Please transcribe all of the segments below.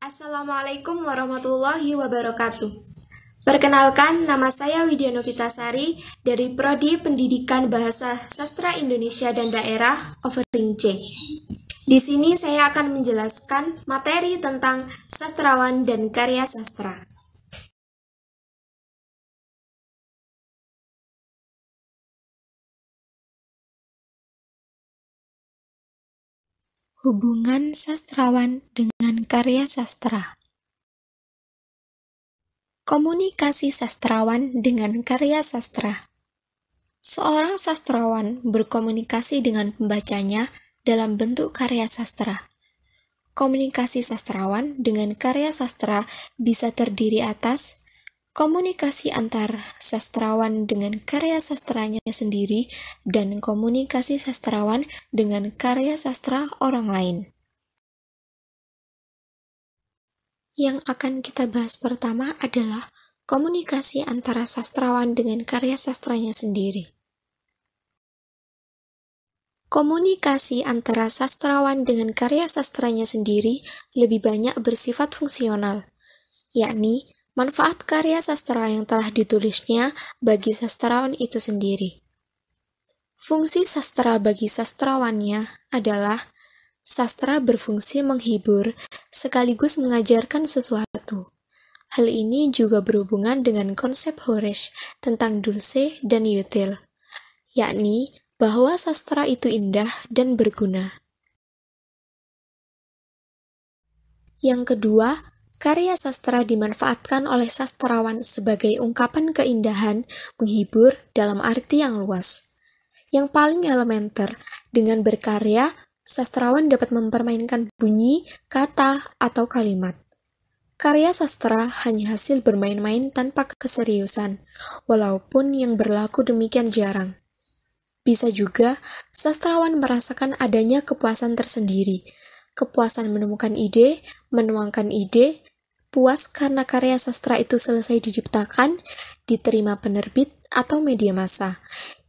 Assalamualaikum warahmatullahi wabarakatuh. Perkenalkan, nama saya Widya Novitasari dari Prodi Pendidikan Bahasa Sastra Indonesia dan Daerah Offering C. Di sini saya akan menjelaskan materi tentang sastrawan dan karya sastra. Hubungan sastrawan dengan karya sastra. Komunikasi sastrawan dengan karya sastra. Seorang sastrawan berkomunikasi dengan pembacanya dalam bentuk karya sastra. Komunikasi sastrawan dengan karya sastra bisa terdiri atas komunikasi antar sastrawan dengan karya sastranya sendiri dan komunikasi sastrawan dengan karya sastra orang lain. Yang akan kita bahas pertama adalah komunikasi antara sastrawan dengan karya sastranya sendiri. Komunikasi antara sastrawan dengan karya sastranya sendiri lebih banyak bersifat fungsional, yakni manfaat karya sastra yang telah ditulisnya bagi sastrawan itu sendiri. Fungsi sastra bagi sastrawannya adalah sastra berfungsi menghibur sekaligus mengajarkan sesuatu. Hal ini juga berhubungan dengan konsep Horesh tentang dulce dan util, yakni bahwa sastra itu indah dan berguna. Yang kedua, karya sastra dimanfaatkan oleh sastrawan sebagai ungkapan keindahan, menghibur dalam arti yang luas. Yang paling elementer, dengan berkarya, sastrawan dapat mempermainkan bunyi, kata, atau kalimat. Karya sastra hanya hasil bermain-main tanpa keseriusan, walaupun yang berlaku demikian jarang. Bisa juga, sastrawan merasakan adanya kepuasan tersendiri, kepuasan menemukan ide, menuangkan ide, puas karena karya sastra itu selesai diciptakan, diterima penerbit atau media massa,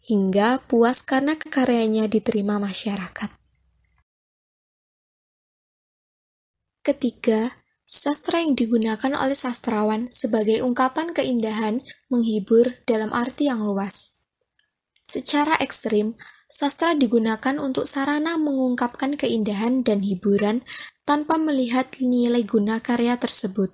hingga puas karena karyanya diterima masyarakat. Ketiga, sastra yang digunakan oleh sastrawan sebagai ungkapan keindahan, menghibur dalam arti yang luas. Secara ekstrim, sastra digunakan untuk sarana mengungkapkan keindahan dan hiburan tanpa melihat nilai guna karya tersebut.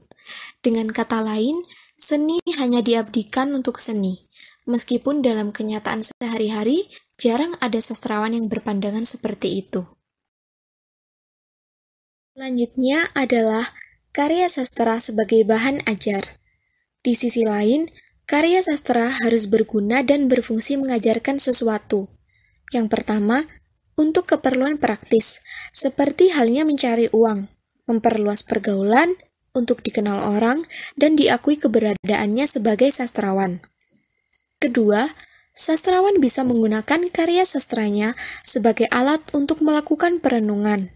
Dengan kata lain, seni hanya diabdikan untuk seni, meskipun dalam kenyataan sehari-hari jarang ada sastrawan yang berpandangan seperti itu. Selanjutnya adalah karya sastra sebagai bahan ajar. Di sisi lain, karya sastra harus berguna dan berfungsi mengajarkan sesuatu. Yang pertama, untuk keperluan praktis, seperti halnya mencari uang, memperluas pergaulan, untuk dikenal orang, dan diakui keberadaannya sebagai sastrawan. Kedua, sastrawan bisa menggunakan karya sastranya sebagai alat untuk melakukan perenungan.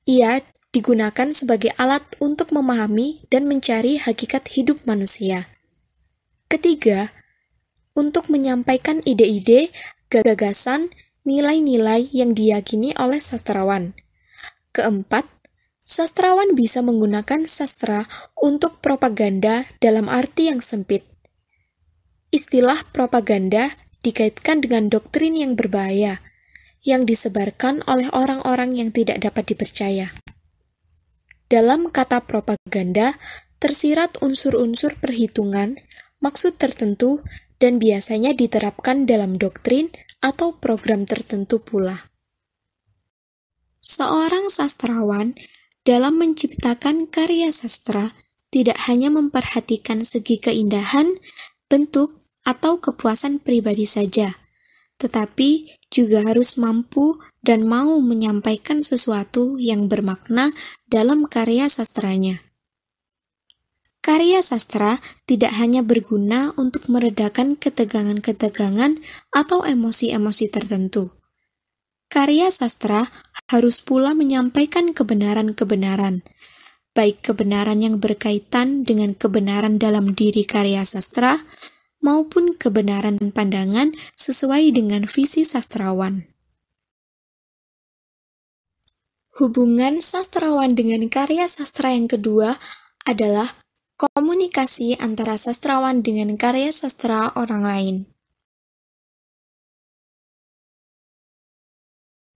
Ia digunakan sebagai alat untuk memahami dan mencari hakikat hidup manusia. Ketiga, untuk menyampaikan ide-ide, gagasan, nilai-nilai yang diyakini oleh sastrawan. Keempat, sastrawan bisa menggunakan sastra untuk propaganda dalam arti yang sempit. Istilah propaganda dikaitkan dengan doktrin yang berbahaya, yang disebarkan oleh orang-orang yang tidak dapat dipercaya. Dalam kata propaganda, tersirat unsur-unsur perhitungan, maksud tertentu, dan biasanya diterapkan dalam doktrin atau program tertentu pula. Seorang sastrawan dalam menciptakan karya sastra tidak hanya memperhatikan segi keindahan, bentuk, atau kepuasan pribadi saja, tetapi juga harus mampu dan mau menyampaikan sesuatu yang bermakna dalam karya sastranya. Karya sastra tidak hanya berguna untuk meredakan ketegangan-ketegangan atau emosi-emosi tertentu. Karya sastra harus pula menyampaikan kebenaran-kebenaran, baik kebenaran yang berkaitan dengan kebenaran dalam diri karya sastra, maupun kebenaran pandangan sesuai dengan visi sastrawan. Hubungan sastrawan dengan karya sastra yang kedua adalah komunikasi antara sastrawan dengan karya sastra orang lain.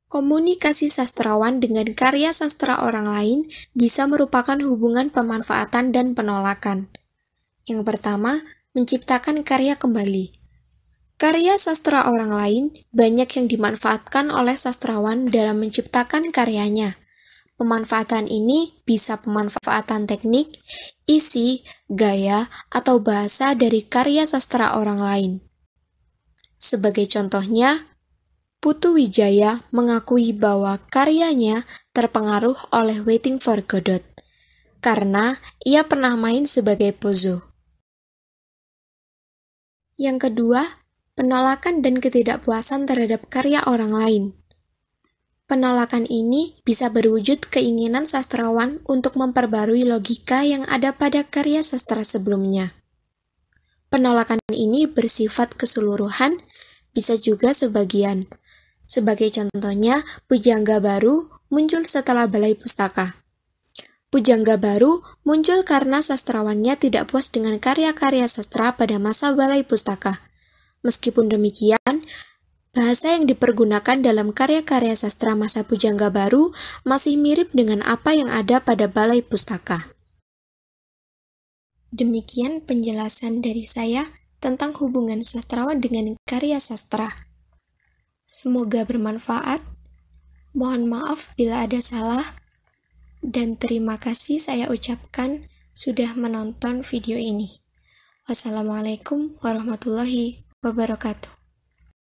Komunikasi sastrawan dengan karya sastra orang lain bisa merupakan hubungan pemanfaatan dan penolakan. Yang pertama, menciptakan karya kembali. Karya sastra orang lain banyak yang dimanfaatkan oleh sastrawan dalam menciptakan karyanya. Pemanfaatan ini bisa pemanfaatan teknik, isi, gaya, atau bahasa dari karya sastra orang lain. Sebagai contohnya, Putu Wijaya mengakui bahwa karyanya terpengaruh oleh Waiting for Godot, karena ia pernah main sebagai Pozo. Yang kedua, penolakan dan ketidakpuasan terhadap karya orang lain. Penolakan ini bisa berwujud keinginan sastrawan untuk memperbarui logika yang ada pada karya sastra sebelumnya. Penolakan ini bersifat keseluruhan, bisa juga sebagian. Sebagai contohnya, pujangga baru muncul setelah Balai Pustaka. Pujangga baru muncul karena sastrawannya tidak puas dengan karya-karya sastra pada masa Balai Pustaka. Meskipun demikian, bahasa yang dipergunakan dalam karya-karya sastra masa Pujangga baru masih mirip dengan apa yang ada pada Balai Pustaka. Demikian penjelasan dari saya tentang hubungan sastrawan dengan karya sastra. Semoga bermanfaat. Mohon maaf bila ada salah, dan terima kasih saya ucapkan sudah menonton video ini. Wassalamualaikum warahmatullahi wabarakatuh.